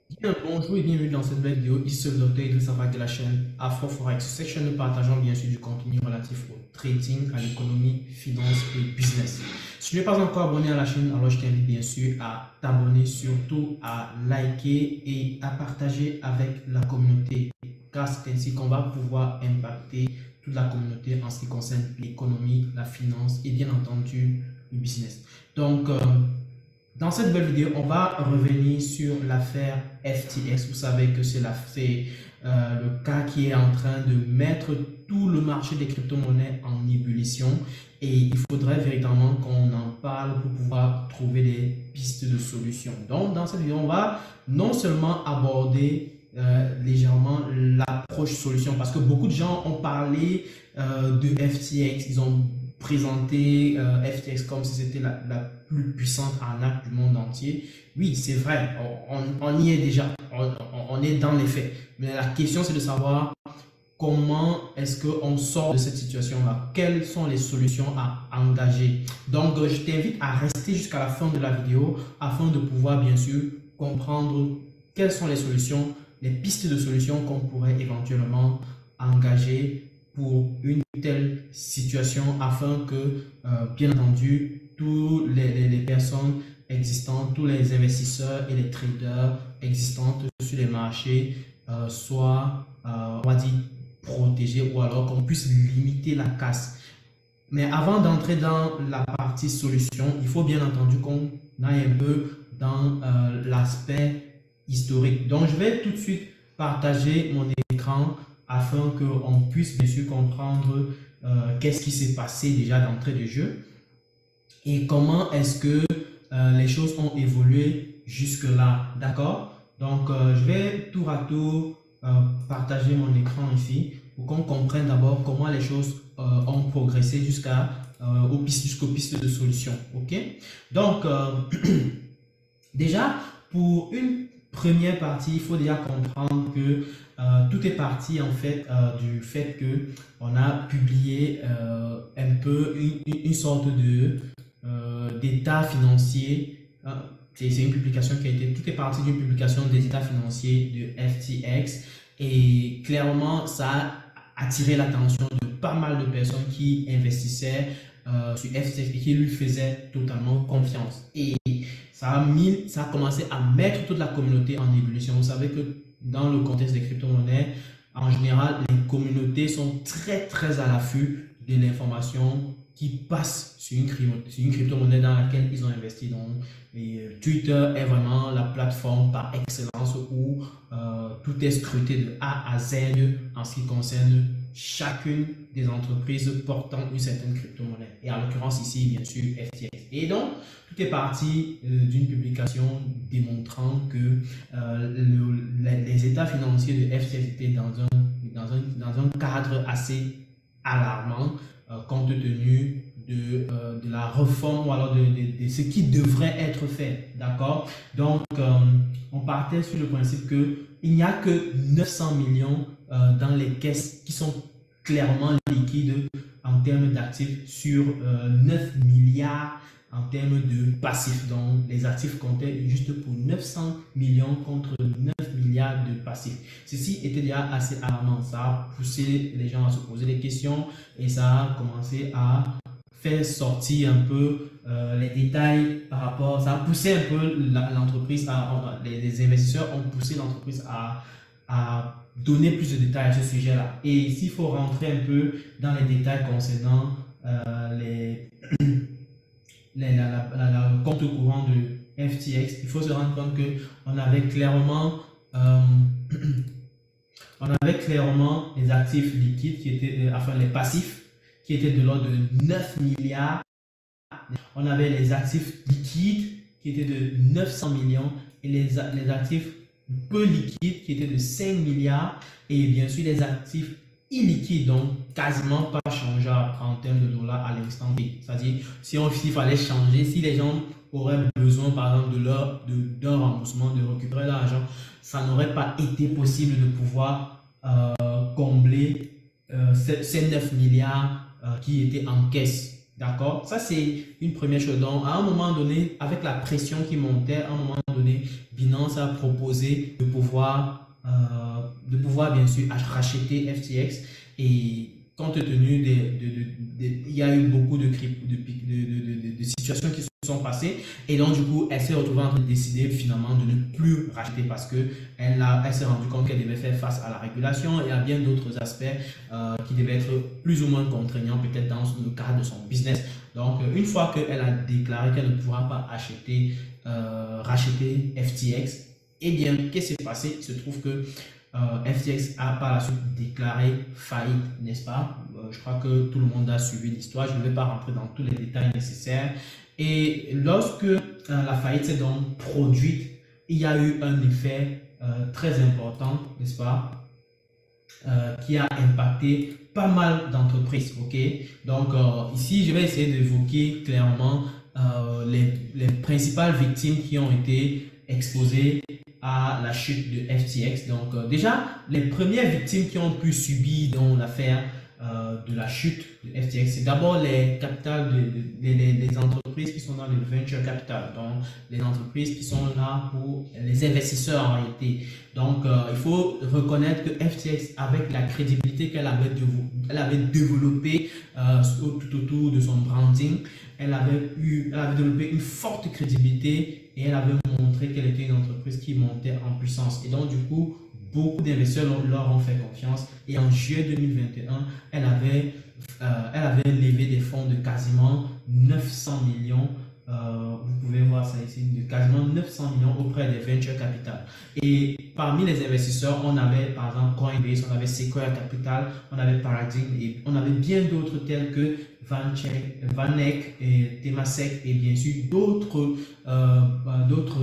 Bien, bonjour et bienvenue dans cette nouvelle vidéo. Ici le docteur Idriss Abak de la chaîne Afro Forex. Cette chaîne, nous partageons bien sûr du contenu relatif au trading, à l'économie, finance et business. Si tu n'es pas encore abonné à la chaîne, alors je t'invite bien sûr à t'abonner, surtout à liker et à partager avec la communauté. Car c'est ainsi qu'on va pouvoir impacter toute la communauté en ce qui concerne l'économie, la finance et bien entendu le business. Donc, dans cette nouvelle vidéo, on va revenir sur l'affaire FTX. Vous savez que c'est le cas qui est en train de mettre tout le marché des crypto-monnaies en ébullition et il faudrait véritablement qu'on en parle pour pouvoir trouver des pistes de solutions. Donc, dans cette vidéo, on va non seulement aborder légèrement l'approche solution parce que beaucoup de gens ont parlé de FTX, ils ont présenté FTX comme si c'était la plus puissante arnaque du monde entier. Oui, c'est vrai, on y est déjà, on est dans les faits. Mais la question, c'est de savoir comment est-ce qu'on sort de cette situation-là? Quelles sont les solutions à engager? Donc, je t'invite à rester jusqu'à la fin de la vidéo afin de pouvoir, bien sûr, comprendre quelles sont les solutions, les pistes de solutions qu'on pourrait éventuellement engager pour une telle situation afin que, bien entendu, tous les personnes existantes, tous les investisseurs et les traders existants sur les marchés soient, on va dire, protégés ou alors qu'on puisse limiter la casse. Mais avant d'entrer dans la partie solution, il faut bien entendu qu'on aille un peu dans l'aspect historique. Donc, je vais tout de suite partager mon écran afin qu'on puisse bien sûr comprendre qu'est-ce qui s'est passé déjà d'entrée de jeu et comment est-ce que les choses ont évolué jusque-là. D'accord? Donc, je vais tour à tour partager mon écran ici pour qu'on comprenne d'abord comment les choses ont progressé jusqu'aux pistes de solution. OK? Donc, déjà, pour une première partie, il faut déjà comprendre que tout est parti en fait du fait que on a publié un peu une sorte de d'état financier. C'est une publication qui a été, tout est parti d'une publication des états financiers de FTX et clairement ça a attiré l'attention de pas mal de personnes qui investissaient sur FTX et qui lui faisaient totalement confiance. Et ça a commencé à mettre toute la communauté en ébullition. Vous savez que dans le contexte des crypto-monnaies, en général, les communautés sont très à l'affût de l'information qui passe sur une crypto-monnaie dans laquelle ils ont investi. Donc, Twitter est vraiment la plateforme par excellence où tout est scruté de A à Z en ce qui concerne chacune des entreprises portant une certaine crypto-monnaie. Et en l'occurrence ici, bien sûr, FTX. Et donc, tout est parti d'une publication démontrant que les états financiers de FTX étaient dans un cadre assez alarmant compte tenu de la réforme ou alors de ce qui devrait être fait. D'accord? Donc, on partait sur le principe qu'il n'y a que 900 millions dans les caisses qui sont clairement liquides en termes d'actifs sur 9 milliards en termes de passifs. Donc, les actifs comptaient juste pour 900 millions contre 9 milliards de passifs. Ceci était déjà assez alarmant. Ça a poussé les gens à se poser des questions et ça a commencé à faire sortir un peu les détails par rapport, ça a poussé un peu l'entreprise, les investisseurs ont poussé l'entreprise à donner plus de détails à ce sujet-là. Et s'il faut rentrer un peu dans les détails concernant le compte courant de FTX, il faut se rendre compte qu'on avait clairement on avait clairement les actifs liquides qui étaient, enfin les passifs qui étaient de l'ordre de 9 milliards. On avait les actifs liquides qui étaient de 900 millions et les actifs peu liquides qui étaient de 5 milliards et bien sûr les actifs illiquides, donc quasiment pas changeables en termes de dollars à l'instant T. C'est-à-dire, s'il fallait changer, si les gens auraient besoin par exemple d'un remboursement, de récupérer l'argent, ça n'aurait pas été possible de pouvoir combler ces 9 milliards qui étaient en caisse. D'accord? Ça, c'est une première chose. Donc, à un moment donné, avec la pression qui montait, à un moment donné, Binance a proposé de pouvoir bien sûr racheter FTX, et compte tenu il y a eu beaucoup de situations qui se sont passées, et donc du coup elle s'est retrouvée en train de décider finalement de ne plus racheter parce que elle s'est rendue compte qu'elle devait faire face à la régulation et à bien d'autres aspects qui devaient être plus ou moins contraignants peut-être dans le cadre de son business. Donc une fois qu'elle a déclaré qu'elle ne pourra pas racheter FTX, et bien qu'est-ce qui s'est passé? Il se trouve que FTX a par la suite déclaré faillite, n'est-ce pas? Je crois que tout le monde a suivi l'histoire, je ne vais pas rentrer dans tous les détails nécessaires. Et lorsque la faillite s'est donc produite, il y a eu un effet très important, n'est-ce pas? Qui a impacté pas mal d'entreprises, ok? Donc ici, je vais essayer d'évoquer clairement les principales victimes qui ont été exposées à la chute de FTX. Donc déjà, les premières victimes qui ont pu subir dans l'affaire de la chute de FTX, c'est d'abord les capitales les entreprises qui sont dans le venture capital, donc les entreprises qui sont là pour les investisseurs en réalité. Donc il faut reconnaître que FTX, avec la crédibilité qu'elle avait développée tout autour de son branding, elle avait développé une forte crédibilité et elle avait montré qu'elle était une entreprise qui montait en puissance. Et donc du coup, beaucoup d'investisseurs leur ont fait confiance, et en juillet 2021, elle avait levé des fonds de quasiment 900 millions. Vous pouvez voir ça ici, de quasiment 900 millions auprès des venture capital. Et parmi les investisseurs, on avait par exemple Coinbase, on avait Sequoia Capital, on avait Paradigm, et on avait bien d'autres tels que Vanek et Temasek, et bien sûr d'autres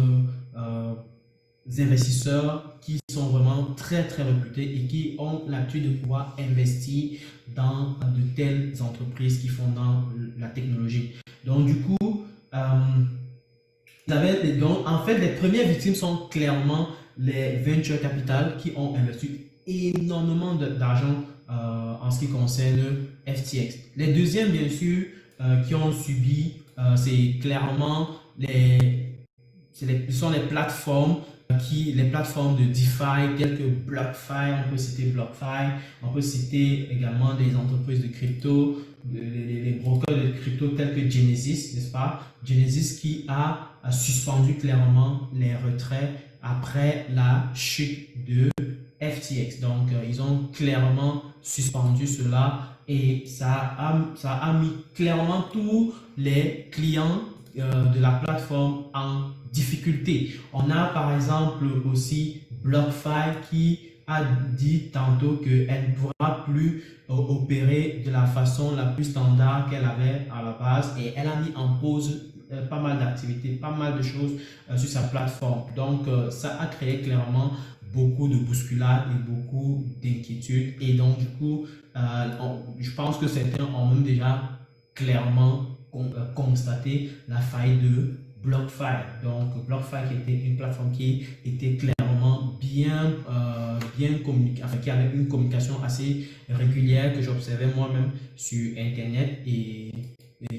investisseurs qui sont vraiment très très réputés et qui ont l'habitude de pouvoir investir dans de telles entreprises qui font dans la technologie. Donc du coup, en fait, les premières victimes sont clairement les venture capital qui ont investi énormément d'argent en ce qui concerne FTX. Les deuxièmes, bien sûr, qui ont subi, c'est clairement ce sont les plateformes de DeFi telles que BlockFi. On peut citer BlockFi, on peut citer également des entreprises de crypto, les brokers de crypto tels que Genesis, n'est-ce pas? Genesis qui a suspendu clairement les retraits après la chute de FTX. Donc ils ont clairement suspendu cela, et ça a mis clairement tous les clients de la plateforme en difficulté. On a par exemple aussi BlockFi qui a dit tantôt qu'elle ne pourra plus opérer de la façon la plus standard qu'elle avait à la base, et elle a mis en pause pas mal d'activités, pas mal de choses sur sa plateforme. Donc ça a créé clairement beaucoup de bousculades et beaucoup d'inquiétudes, et donc du coup je pense que certains ont même déjà clairement constaté la faillite de BlockFi. Donc BlockFi qui était une plateforme qui était clairement bien communiquée, enfin qui avait une communication assez régulière que j'observais moi-même sur internet, et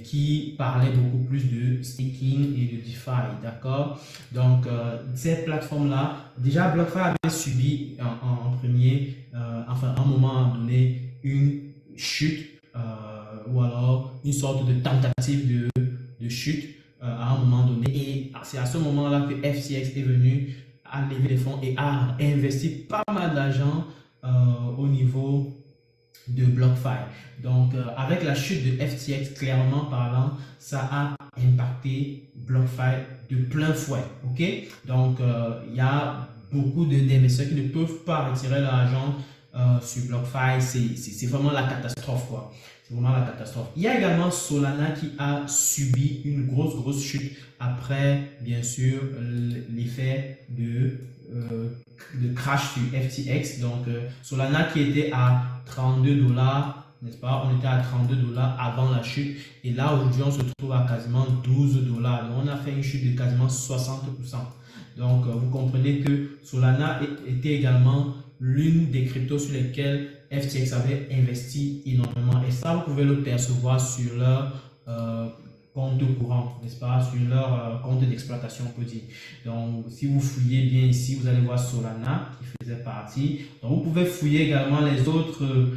qui parlait beaucoup plus de staking et de DeFi, d'accord? Donc ces plateformes là, déjà BlockFi avait subi en premier, enfin à un moment donné, une chute ou alors une sorte de tentative de chute à un moment donné, et c'est à ce moment là que FTX est venu à lever les fonds et a investi pas mal d'argent au niveau de BlockFi. Donc avec la chute de FTX, clairement parlant, ça a impacté BlockFi de plein fouet, ok? Donc il y a beaucoup d'investisseurs qui ne peuvent pas retirer leur argent sur BlockFi. C'est vraiment la catastrophe, quoi. C'est vraiment la catastrophe. Il y a également Solana qui a subi une grosse chute après, bien sûr, l'effet de crash sur FTX. Donc Solana qui était à 32 $, n'est-ce pas? On était à 32 $ avant la chute, et là aujourd'hui on se trouve à quasiment 12 $. Donc on a fait une chute de quasiment 60%. Donc vous comprenez que Solana était également l'une des cryptos sur lesquelles FTX avait investi énormément, et ça vous pouvez le percevoir sur leur compte courant, n'est-ce pas, sur leur compte d'exploitation, on peut dire. Donc, si vous fouillez bien ici, vous allez voir Solana qui faisait partie. Donc, vous pouvez fouiller également les autres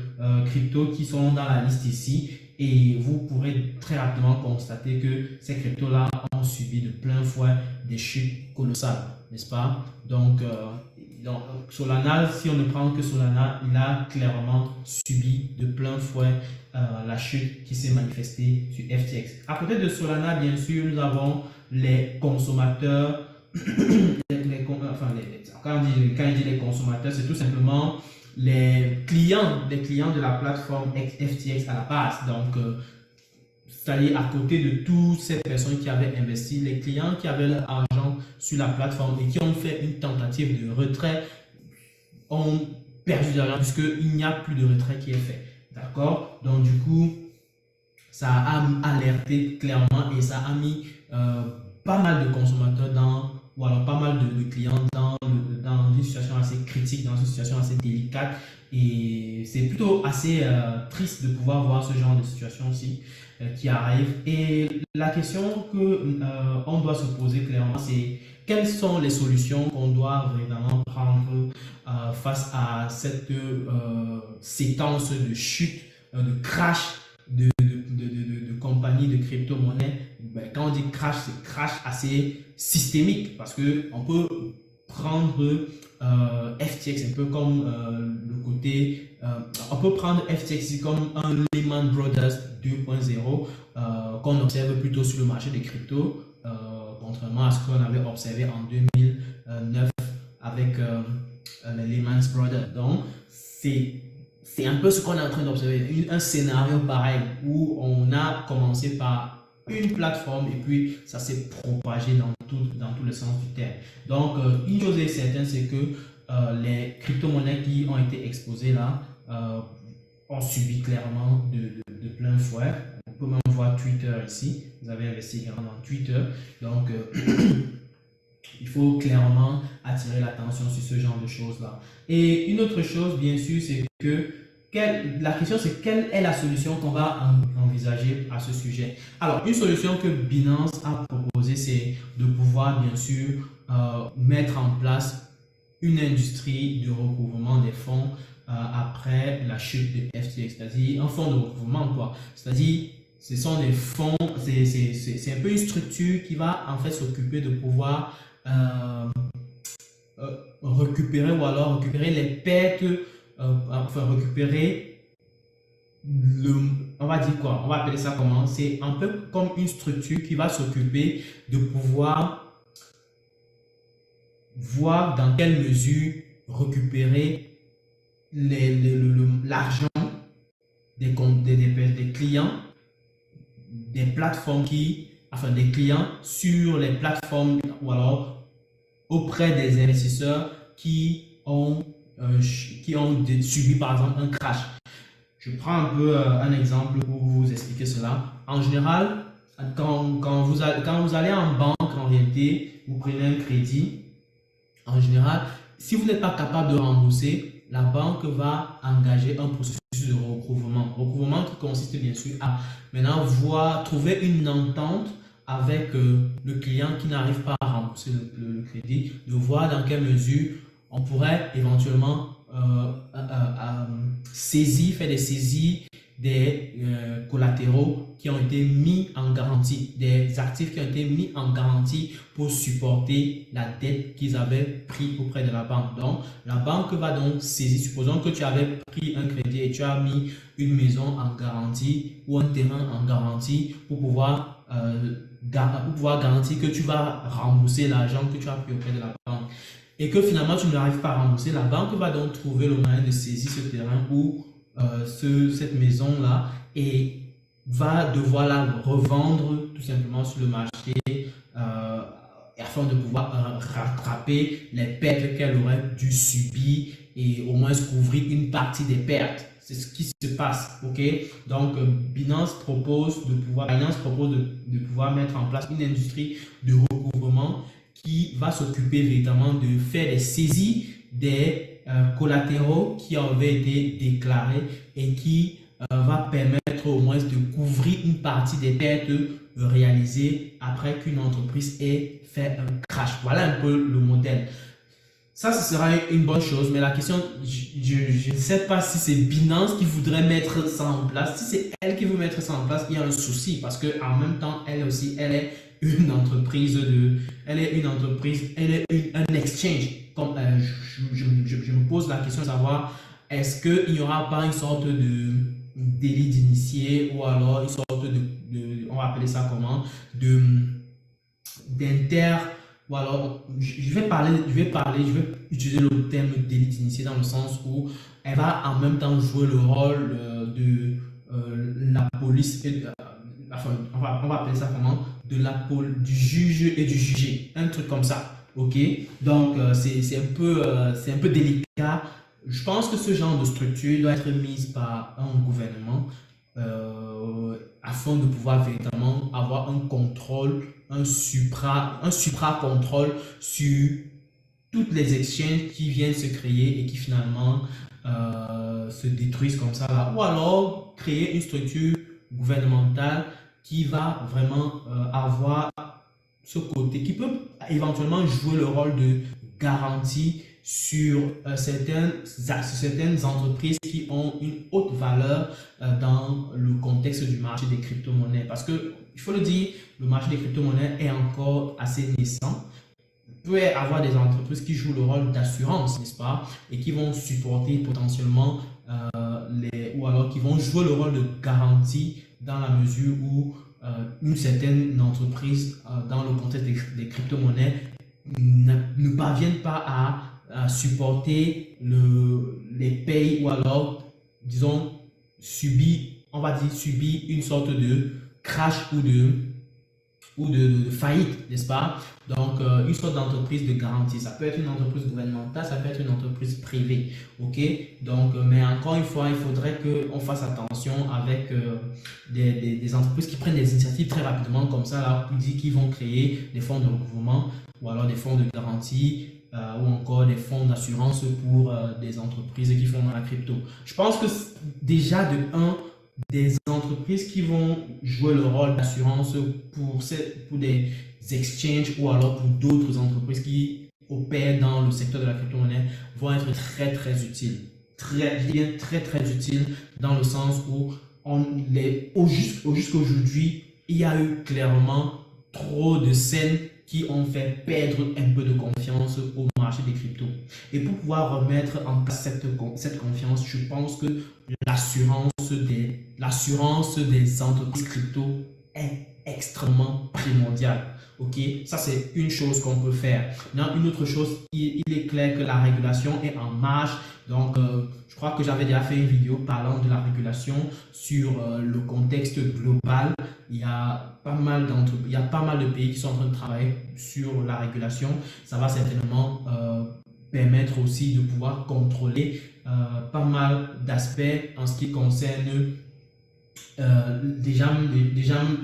cryptos qui sont dans la liste ici et vous pourrez très rapidement constater que ces cryptos-là ont subi de plein fouet des chutes colossales, n'est-ce pas? Donc, Solana, si on ne prend que Solana, il a clairement subi de plein fouet la chute qui s'est manifestée sur FTX. À côté de Solana, bien sûr, nous avons les consommateurs. Quand je dis les consommateurs, c'est tout simplement les clients de la plateforme FTX à la base. Donc, c'est-à-dire à côté de toutes ces personnes qui avaient investi, les clients qui avaient leur argent sur la plateforme et qui ont fait une tentative de retrait ont perdu de l'argent puisqu'il n'y a plus de retrait qui est fait. D'accord? Donc du coup, ça a alerté clairement et ça a mis pas mal de consommateurs ou alors pas mal de clients dans une situation assez critique, dans une situation assez délicate. Et c'est plutôt assez triste de pouvoir voir ce genre de situation aussi qui arrive. Et la question qu'on doit se poser clairement, c'est quelles sont les solutions qu'on doit vraiment prendre face à cette séquence de chute, de crash de compagnies de crypto-monnaies. Ben, quand on dit crash, c'est crash assez systémique parce qu'on peut prendre FTX un peu comme le côté, on peut prendre FTX comme un Lehman Brothers 2.0 qu'on observe plutôt sur le marché des cryptos, contrairement à ce qu'on avait observé en 2009 avec les Lehman Brothers. Donc, c'est un peu ce qu'on est en train d'observer, un scénario pareil où on a commencé par une plateforme et puis ça s'est propagé dans tous les sens du terme. Donc, une chose est certaine, c'est que les crypto-monnaies qui ont été exposées là ont subi clairement de plein fouet. On peut même voir Twitter ici. Vous avez investi également dans Twitter. Donc, il faut clairement attirer l'attention sur ce genre de choses-là. Et une autre chose, bien sûr, c'est que la question, c'est quelle est la solution qu'on va envisager à ce sujet. Alors, une solution que Binance a proposée, c'est de pouvoir, bien sûr, mettre en place une industrie de recouvrement des fonds après la chute de FTX, c'est-à-dire un fonds de recouvrement, quoi. C'est-à-dire, ce sont des fonds, c'est un peu une structure qui va en fait s'occuper de pouvoir récupérer ou alors récupérer les pertes, enfin récupérer on va dire quoi, on va appeler ça comment, c'est un peu comme une structure qui va s'occuper de pouvoir voir dans quelle mesure récupérer l'argent des clients, des plateformes des clients sur les plateformes ou alors auprès des investisseurs qui ont subi par exemple un crash. Je prends un peu un exemple pour vous expliquer cela. En général, quand vous allez en banque, en réalité, vous prenez un crédit. En général, si vous n'êtes pas capable de rembourser, la banque va engager un processus de recouvrement. Recouvrement qui consiste bien sûr à maintenant trouver une entente avec le client qui n'arrive pas à rembourser le crédit, de voir dans quelle mesure on pourrait éventuellement faire des saisies des collatéraux qui ont été mis en garantie, des actifs qui ont été mis en garantie pour supporter la dette qu'ils avaient pris auprès de la banque. Donc, la banque va donc saisir, supposons que tu avais pris un crédit et tu as mis une maison en garantie ou un terrain en garantie pour pouvoir garantir que tu vas rembourser l'argent que tu as pris auprès de la banque. Et que finalement tu n'arrives pas à rembourser, la banque va donc trouver le moyen de saisir ce terrain ou cette maison-là et va devoir la revendre tout simplement sur le marché afin de pouvoir rattraper les pertes qu'elle aurait dû subir et au moins couvrir une partie des pertes. C'est ce qui se passe, ok? Donc, Binance propose de pouvoir mettre en place une industrie de recouvrement qui va s'occuper véritablement de faire des saisies des collatéraux qui avaient été déclarés et qui va permettre au moins de couvrir une partie des pertes réaliser après qu'une entreprise ait fait un crash. Voilà un peu le modèle. Ça, ce sera une bonne chose, mais la question, je ne sais pas si c'est Binance qui voudrait mettre ça en place. Si c'est elle qui veut mettre ça en place, il y a un souci parce que en même temps, elle aussi, elle est une entreprise un exchange. Comme, je me pose la question de savoir, est-ce qu'il n'y aura pas une sorte de délit d'initié ou alors une sorte on va appeler ça comment, d'inter ou alors je vais utiliser le terme délit d'initié dans le sens où elle va en même temps jouer le rôle de la police et enfin, on va appeler ça comment, du juge et du jugé, un truc comme ça, ok. Donc c'est un peu délicat. Je pense que ce genre de structure doit être mise par un gouvernement afin de pouvoir véritablement avoir un contrôle, un supra-contrôle sur toutes les exchanges qui viennent se créer et qui finalement se détruisent comme ça là. Ou alors créer une structure gouvernementale qui va vraiment avoir ce côté, qui peut éventuellement jouer le rôle de garantie sur certaines entreprises qui ont une haute valeur dans le contexte du marché des crypto-monnaies. Parce que, il faut le dire, le marché des crypto-monnaies est encore assez naissant. Il peut y avoir des entreprises qui jouent le rôle d'assurance, n'est-ce pas, et qui vont supporter potentiellement ou alors qui vont jouer le rôle de garantie dans la mesure où une certaine entreprise dans le contexte des crypto-monnaies ne parviennent pas à supporter les payes ou alors, disons, on va dire, subir une sorte de crash ou de faillite, n'est-ce pas? Donc, une sorte d'entreprise de garantie. Ça peut être une entreprise gouvernementale, ça peut être une entreprise privée. OK? Donc, mais encore une fois, il faudrait qu'on fasse attention avec des entreprises qui prennent des initiatives très rapidement, comme ça, là, qui vont créer des fonds de recouvrement ou alors des fonds de garantie ou encore des fonds d'assurance pour des entreprises qui font dans la crypto. Je pense que déjà, des entreprises qui vont jouer le rôle d'assurance pour des exchanges ou alors pour d'autres entreprises qui opèrent dans le secteur de la crypto-monnaie vont être très très utiles. Très utiles dans le sens où jusqu'aujourd'hui, il y a eu clairement trop de scènes qui ont fait perdre un peu de confiance au marché des cryptos. Et pour pouvoir remettre en place cette confiance, je pense que l'assurance des entreprises crypto est extrêmement primordiale. Ok, ça c'est une chose qu'on peut faire. Maintenant, une autre chose, il est clair que la régulation est en marche. Donc, je crois que j'avais déjà fait une vidéo parlant de la régulation sur le contexte global. Il y a pas mal de pays qui sont en train de travailler sur la régulation. Ça va certainement permettre aussi de pouvoir contrôler pas mal d'aspects en ce qui concerne déjà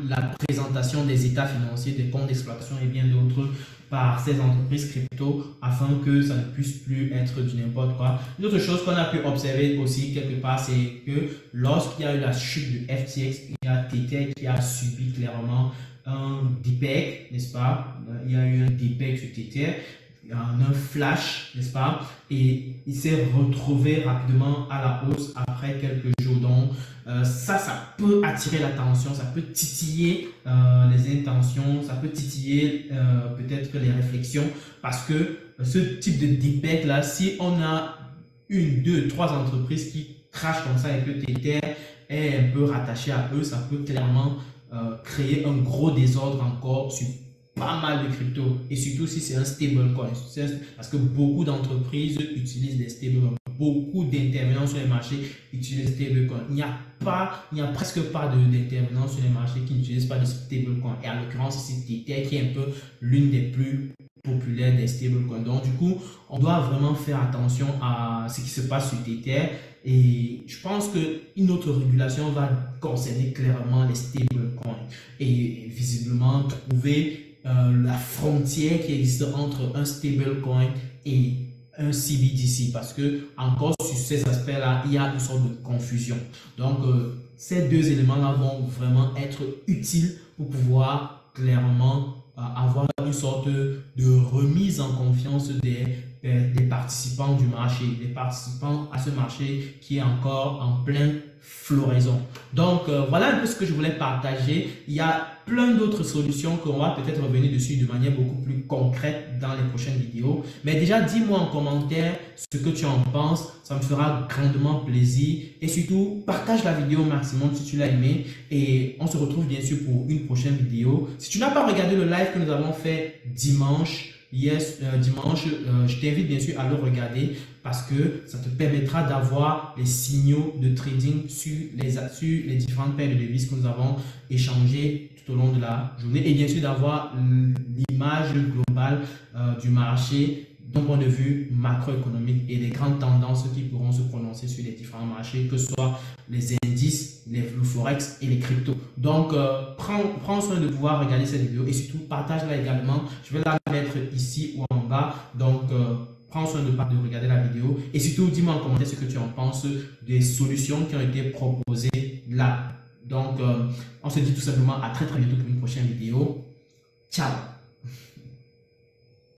la présentation des états financiers, des comptes d'exploitation et bien d'autres par ces entreprises crypto afin que ça ne puisse plus être du n'importe quoi. Une autre chose qu'on a pu observer aussi quelque part, c'est que lorsqu'il y a eu la chute de FTX, il y a Tether qui a subi clairement un dépeg, n'est-ce pas? Il y a eu un dépeg sur Tether, un flash, n'est-ce pas? Et il s'est retrouvé rapidement à la hausse après quelques jours. Donc, ça peut attirer l'attention, ça peut titiller les intentions, ça peut titiller peut-être les réflexions parce que ce type de dépeg là, si on a une, deux, trois entreprises qui crachent comme ça et que Tether est un peu rattaché à eux, ça peut clairement créer un gros désordre encore sur pas mal de crypto et surtout si c'est un stablecoin parce que beaucoup d'entreprises utilisent des stablecoins, beaucoup d'intervenants sur les marchés utilisent des stablecoins. Il n'y a presque pas d'intervenants sur les marchés qui n'utilisent pas de stablecoins et en l'occurrence c'est Tether qui est un peu l'une des plus populaires des stablecoins. Donc du coup on doit vraiment faire attention à ce qui se passe sur Tether et je pense qu'une autre régulation va concerner clairement les stablecoins et visiblement trouver la frontière qui existe entre un stablecoin et un CBDC parce que encore sur ces aspects là il y a une sorte de confusion. Donc ces deux éléments là vont vraiment être utiles pour pouvoir clairement avoir une sorte de remise en confiance des participants du marché, des participants à ce marché qui est encore en pleine floraison. Donc, voilà un peu ce que je voulais partager. Il y a plein d'autres solutions qu'on va peut-être revenir dessus de manière beaucoup plus concrète dans les prochaines vidéos. Mais déjà, dis-moi en commentaire ce que tu en penses. Ça me fera grandement plaisir. Et surtout, partage la vidéo au maximum si tu l'as aimé. Et on se retrouve bien sûr pour une prochaine vidéo. Si tu n'as pas regardé le live que nous avons fait dimanche, je t'invite bien sûr à le regarder parce que ça te permettra d'avoir les signaux de trading sur les différentes paires de devises que nous avons échangées tout au long de la journée et bien sûr d'avoir l'image globale du marché d'un point de vue macroéconomique et des grandes tendances qui pourront se prononcer sur les différents marchés, que ce soit les indices, le forex et les cryptos. Donc, prends soin de pouvoir regarder cette vidéo et surtout partage-la également. Je vais la mettre ici ou en bas. Donc, prends soin de regarder la vidéo et surtout dis-moi en commentaire ce que tu en penses des solutions qui ont été proposées là. Donc, on se dit tout simplement à très bientôt pour une prochaine vidéo. Ciao!